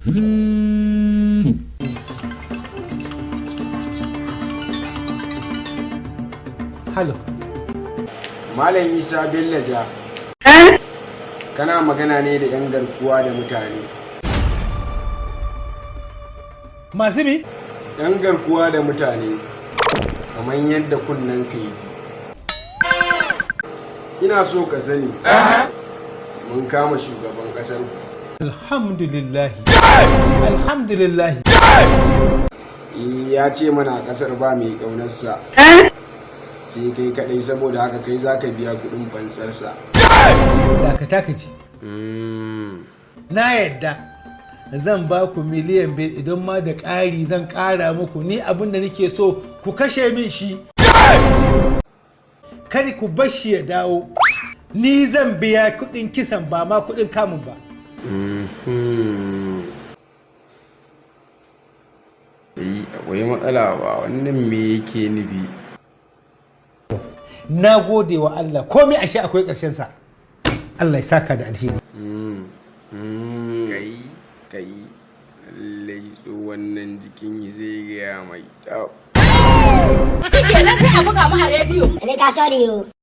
Halo. Malam Isa Bello Ja. Kana magana ne da 'yan garkuwa da mutane. Masu mi? 'Yan garkuwa da mutane, kamar yadda kunnen ka yi. Ina so ka sani, mun kama shugaban ƙasar. Alhamdulillahi. Alhamdulillahi. Ya ce mana ƙasar ba mai ƙaunarsa. Sai kai kaɗai, saboda haka kai za ka biya kuɗin fansarsa. Dakata ka ci. Na yadda zan ba ku miliyan biyar, idan ma da ƙari zan ƙara muku. Ni abin da nake so ku kashe min shi. Kada ku bar shi ya dawo. Ni zan biya kuɗin kisan, ba ma kuɗin kamun ba. Akwai matsala ba, wannan me yake nufi? Na gode wa Allah, komai ashe akwai ƙarshensa. Allah ya saka da alheri. Kai lallai wannan jikin zai gaya mai tau. Kenan sai a buga mu a rediyo. Ka sorry.